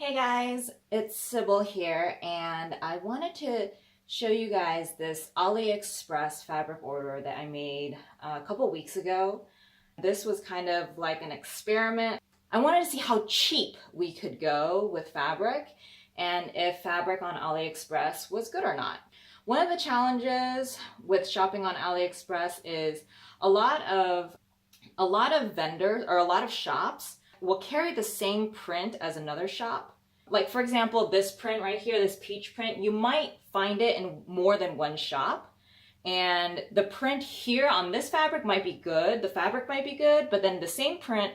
Hey guys, it's Sybil here, and I wanted to show you guys this AliExpress fabric order that I made a couple weeks ago. This was kind of like an experiment. I wanted to see how cheap we could go with fabric and if fabric on AliExpress was good or not. One of the challenges with shopping on AliExpress is a lot of vendors or a lot of shops will carry the same print as another shop. Like for example, this print right here, this peach print, you might find it in more than one shop. And the print here on this fabric might be good, the fabric might be good, but then the same print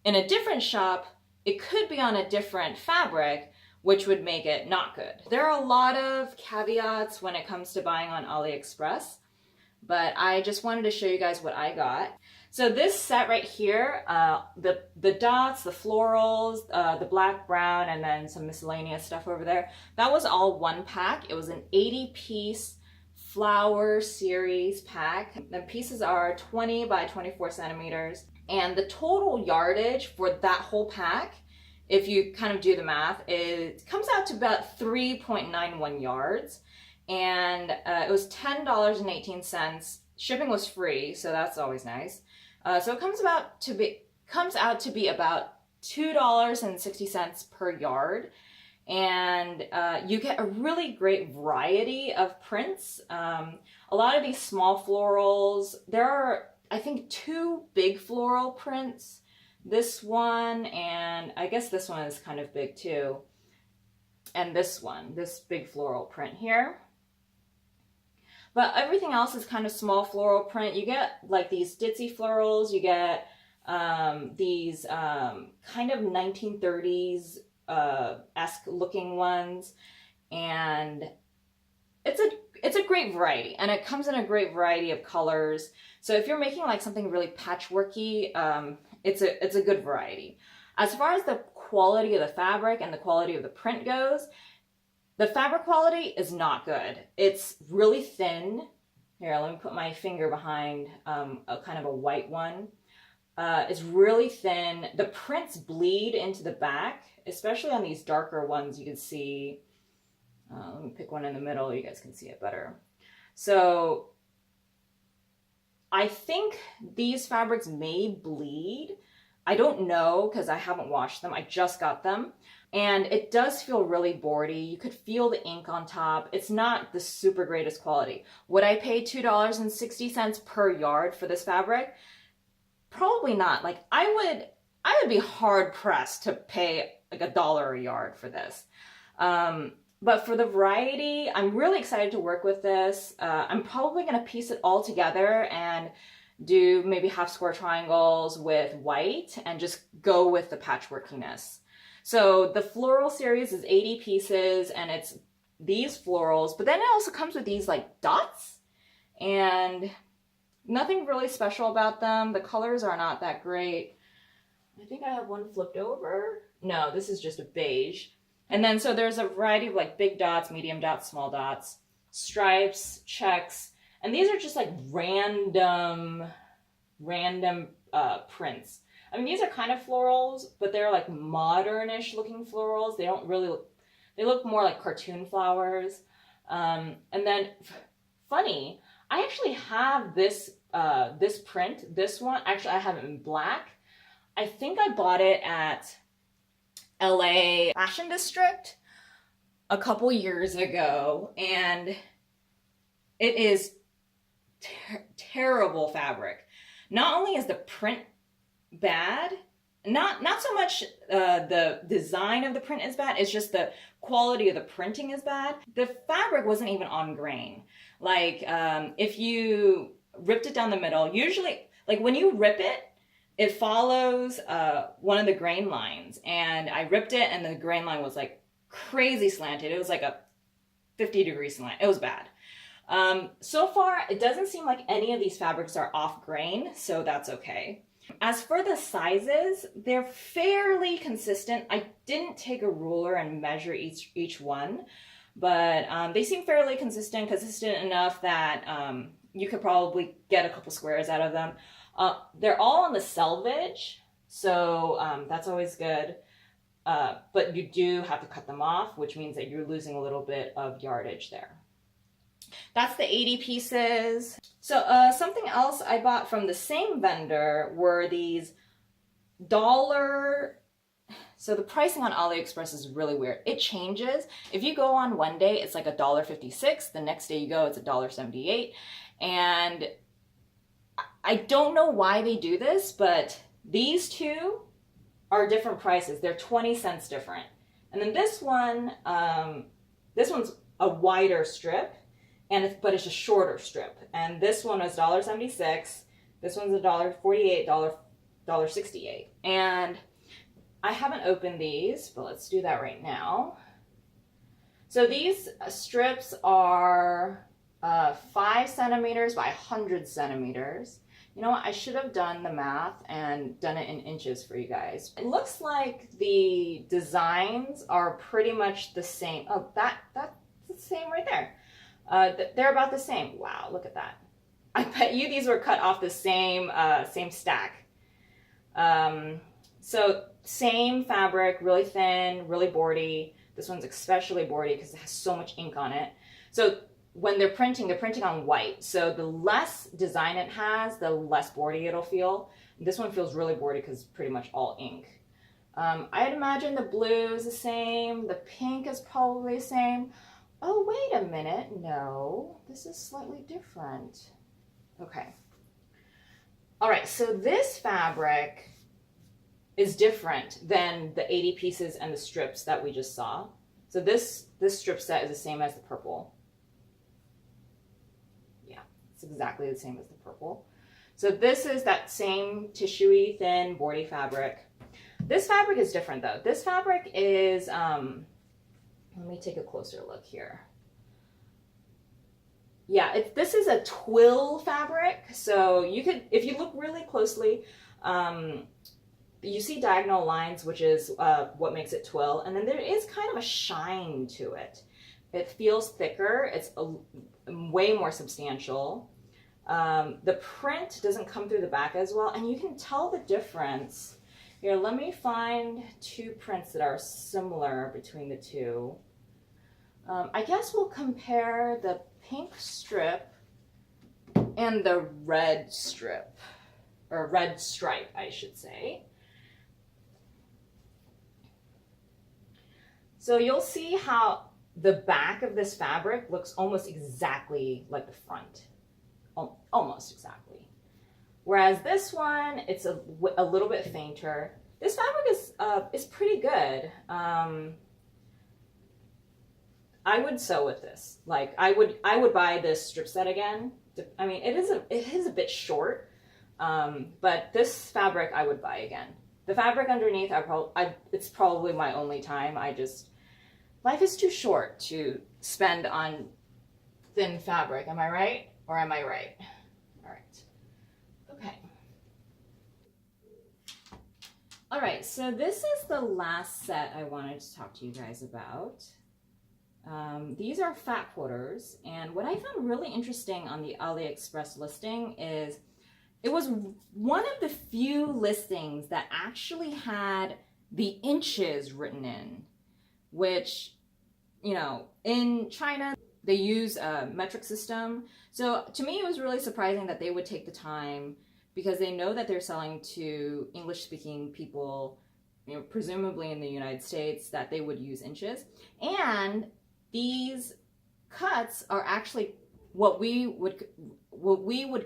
in a different shop, it could be on a different fabric, which would make it not good. There are a lot of caveats when it comes to buying on AliExpress, but I just wanted to show you guys what I got. So this set right here, the dots, the florals, the black, brown, and then some miscellaneous stuff over there, that was all one pack. It was an 80-piece flower series pack. The pieces are 20 by 24 centimeters. And the total yardage for that whole pack, if you kind of do the math, it comes out to about 3.91 yards. And it was $10.18. Shipping was free, so that's always nice. So it comes out to be about $2.60 per yard, and you get a really great variety of prints. A lot of these small florals. There are, I think, 2 big floral prints. This one, and I guess this one is kind of big too. And this one, this big floral print here. But everything else is kind of small floral print. You get like these ditzy florals. You get these kind of 1930s esque looking ones, and it's a great variety, and it comes in a great variety of colors. So if you're making like something really patchworky, it's a good variety. As far as the quality of the fabric and the quality of the print goes, the fabric quality is not good. It's really thin. Here, let me put my finger behind a kind of a white one. It's really thin. The prints bleed into the back, especially on these darker ones. You can see, let me pick one in the middle. You guys can see it better. So I think these fabrics may bleed. I don't know because I haven't washed them. I just got them. And it does feel really boardy. You could feel the ink on top. It's not the super greatest quality. Would I pay $2.60 per yard for this fabric? Probably not. Like I would be hard pressed to pay like $1 a yard for this. But for the variety, I'm really excited to work with this. I'm probably gonna piece it all together and do maybe half square triangles with white and just go with the patchworkiness. So the floral series is 80 pieces, and it's these florals, but then it also comes with these like dots, and nothing really special about them. The colors are not that great. I think I have one flipped over. No, this is just a beige. And then so there's a variety of like big dots, medium dots, small dots, stripes, checks, and these are just like random prints. I mean, these are kind of florals, but they're like modernish looking florals. They don't really look, they look more like cartoon flowers. And then funny, I actually have this, this print, this one, actually I have it in black. I think I bought it at LA Fashion District a couple years ago, and it is terrible fabric. Not only is the print bad, not so much the design of the print is bad, it's just the quality of the printing is bad. The fabric wasn't even on grain. Like if you ripped it down the middle, usually like when you rip it, it follows one of the grain lines, and I ripped it and the grain line was like crazy slanted. It was like a 50-degree slant. It was bad. So far, it doesn't seem like any of these fabrics are off grain, so that's okay. As for the sizes, they're fairly consistent. I didn't take a ruler and measure each one, but they seem fairly consistent enough that you could probably get a couple squares out of them. They're all on the selvage, so that's always good. but you do have to cut them off, which means that you're losing a little bit of yardage there. That's the 80 pieces. So something else I bought from the same vendor were these dollar. So the pricing on AliExpress is really weird. It changes. If you go on one day, it's like $1.56. The next day you go, it's $1.78. And I don't know why they do this, but these two are different prices. They're 20 cents different. And then this one's a wider strip, but it's a shorter strip. And this one is $1.76. This one's $1.48, $1.68. And I haven't opened these, but let's do that right now. So these strips are 5 centimeters by 100 centimeters. You know what? I should have done the math and done it in inches for you guys. It looks like the designs are pretty much the same. Oh, that's the same right there. They're about the same. Wow, look at that. I bet you these were cut off the same stack. So same fabric, really thin, really boardy. This one's especially boardy because it has so much ink on it. So when they're printing on white. So the less design it has, the less boardy it'll feel. This one feels really boardy because it's pretty much all ink. I'd imagine the blue is the same. The pink is probably the same. Oh, wait a minute. No, this is slightly different. Okay. All right, so this fabric is different than the 80 pieces and the strips that we just saw. So this strip set is the same as the purple. Yeah, it's exactly the same as the purple. So this is that same tissuey, thin, boardy fabric. This fabric is different though. This fabric is, let me take a closer look here. Yeah, this is a twill fabric. So you could, if you look really closely, you see diagonal lines, which is what makes it twill. And then there is kind of a shine to it. It feels thicker. It's way more substantial. The print doesn't come through the back as well. And you can tell the difference. Here, let me find two prints that are similar between the two. I guess we'll compare the pink strip and the red strip, or red stripe, I should say. So you'll see how the back of this fabric looks almost exactly like the front, almost exactly. Whereas this one, it's a little bit fainter. This fabric is pretty good. I would sew with this. Like I would buy this strip set again. I mean, it is a bit short, but this fabric I would buy again. The fabric underneath, it's probably my only time. Life is too short to spend on thin fabric. Am I right? Or am I right? All right. Okay. All right, so this is the last set I wanted to talk to you guys about. These are fat quarters, and what I found really interesting on the AliExpress listing is it was one of the few listings that actually had the inches written in, which, you know, in China, they use a metric system. So to me, it was really surprising that they would take the time, because they know that they're selling to English-speaking people, you know, presumably in the United States, that they would use inches. And these cuts are actually what we would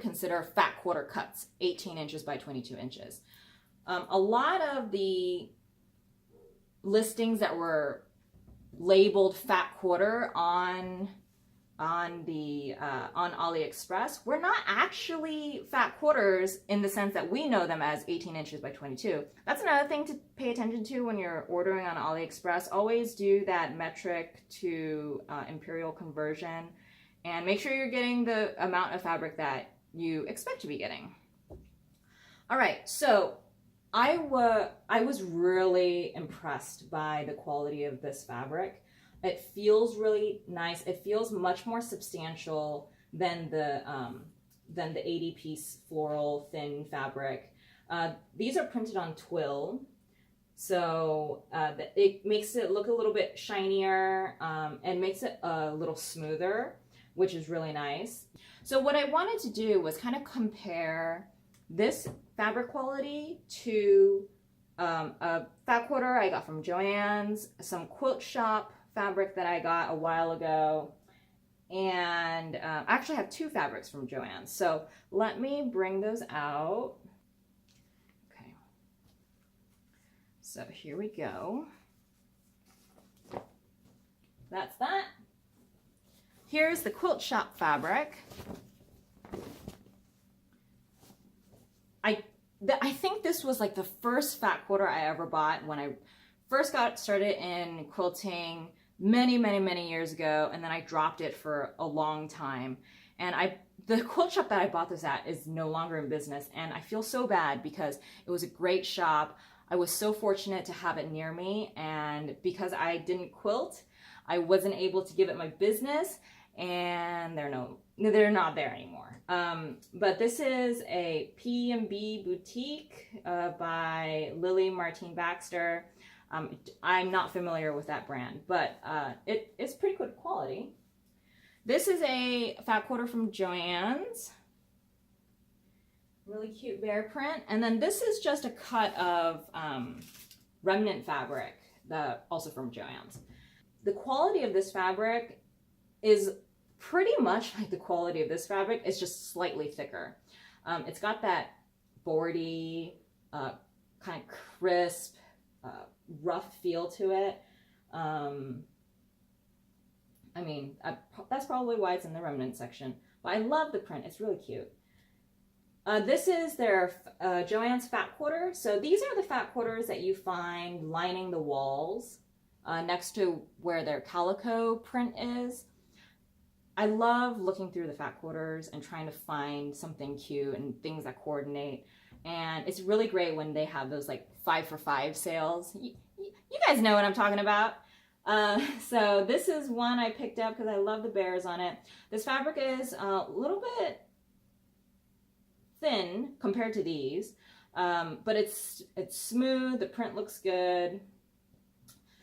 consider fat quarter cuts, 18 inches by 22 inches. A lot of the listings that were labeled fat quarter on AliExpress were not actually fat quarters in the sense that we know them as 18 inches by 22. That's another thing to pay attention to when you're ordering on AliExpress. Always do that metric to imperial conversion, and make sure you're getting the amount of fabric that you expect to be getting. All right, so I was really impressed by the quality of this fabric. It feels really nice. It feels much more substantial than the 80-piece floral thin fabric. These are printed on twill, So it makes it look a little bit shinier and makes it a little smoother, which is really nice. So what I wanted to do was kind of compare this fabric quality to a fat quarter I got from Joann's, some quilt shop fabric that I got a while ago, and I actually have two fabrics from Joann's. So let me bring those out. Okay, so here we go. That's that. Here's the quilt shop fabric. I think this was like the first fat quarter I ever bought when I first got started in quilting many years ago, and then I dropped it for a long time. And the quilt shop that I bought this at is no longer in business, and I feel so bad because it was a great shop. I was so fortunate to have it near me, and because I didn't quilt, I wasn't able to give it my business, and they're not there anymore. But this is a P&B boutique by Lily Martine Baxter. I'm not familiar with that brand, but it's pretty good quality. This is a fat quarter from Joann's. Really cute bear print. And then this is just a cut of remnant fabric, also from Joann's. The quality of this fabric is pretty much like the quality of this fabric. It's just slightly thicker. It's got that boardy, kind of crisp, rough feel to it. I mean, that's probably why it's in the remnant section. But I love the print. It's really cute. This is their Joann's fat quarter. So these are the fat quarters that you find lining the walls next to where their calico print is. I love looking through the fat quarters and trying to find something cute and things that coordinate. And it's really great when they have those like 5 for 5 sales. You guys know what I'm talking about. So this is one I picked up because I love the bears on it. This fabric is a little bit thin compared to these, but it's smooth. The print looks good.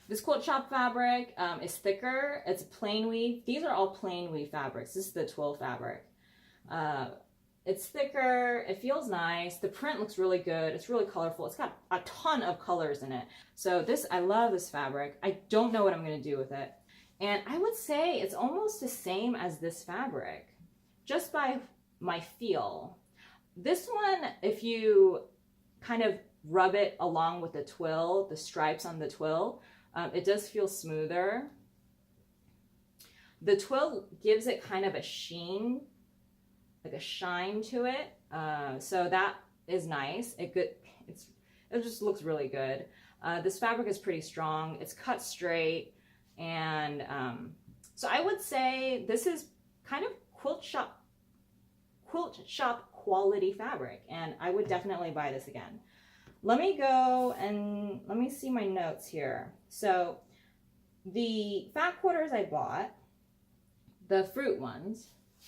This quilt shop fabric is thicker. It's plain weave. These are all plain weave fabrics. This is the twill fabric. It's thicker. It feels nice. The print looks really good. It's really colorful. It's got a ton of colors in it. So I love this fabric. I don't know what I'm going to do with it. And I would say it's almost the same as this fabric, just by my feel. This one, if you kind of rub it along with the twill, the stripes on the twill, it does feel smoother. The twill gives it kind of a sheen, like a shine to it. So that is nice. It just looks really good. This fabric is pretty strong. It's cut straight. And so I would say this is kind of quilt shop quality fabric. And I would definitely buy this again. Let me go and let me see my notes here. So the fat quarters I bought, the fruit ones,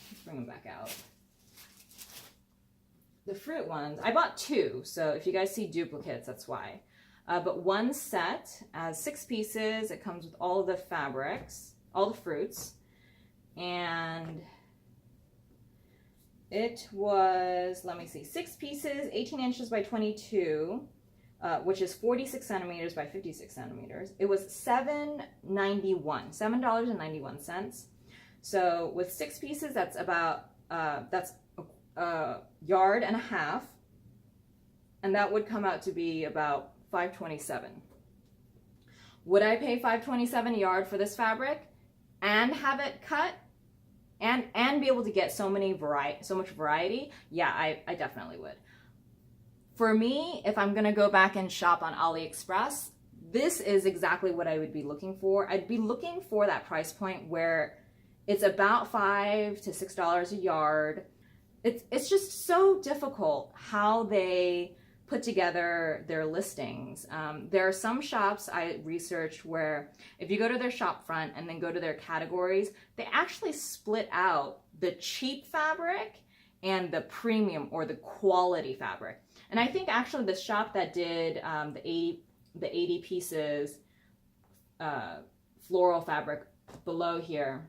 let's bring them back out. The fruit ones, I bought 2. So if you guys see duplicates, that's why. But one set has 6 pieces. It comes with all of the fabrics, all the fruits. And it was, let me see, 6 pieces, 18 inches by 22, which is 46 centimeters by 56 centimeters. It was $7.91. So with 6 pieces, that's about, that's a yard and a half. And that would come out to be about $5.27. Would I pay $5.27 a yard for this fabric and have it cut? And be able to get so much variety? Yeah, I definitely would. For me, if I'm gonna go back and shop on AliExpress, this is exactly what I would be looking for. I'd be looking for that price point where it's about $5 to $6 a yard. It's just so difficult how they put together their listings. There are some shops I researched where if you go to their shop front and then go to their categories, they actually split out the cheap fabric and the premium or the quality fabric. And I think actually the shop that did the the 80 pieces floral fabric below here.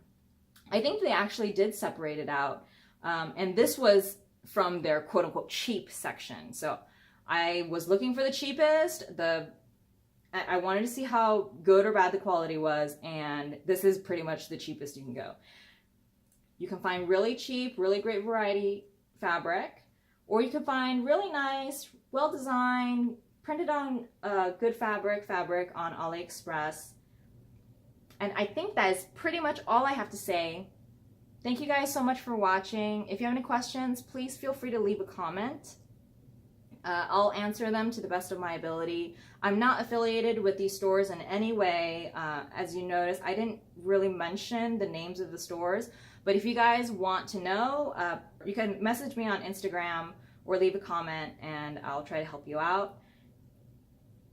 I think they actually did separate it out. And this was from their quote unquote cheap section. So I was looking for the cheapest. I wanted to see how good or bad the quality was, and this is pretty much the cheapest you can go. You can find really cheap, really great variety fabric, or you can find really nice, well-designed, printed on good fabric on AliExpress. And I think that is pretty much all I have to say. Thank you guys so much for watching. If you have any questions, please feel free to leave a comment. I'll answer them to the best of my ability. I'm not affiliated with these stores in any way. As you notice, I didn't really mention the names of the stores, but if you guys want to know, you can message me on Instagram or leave a comment and I'll try to help you out.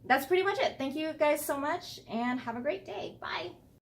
That's pretty much it. Thank you guys so much and have a great day. Bye.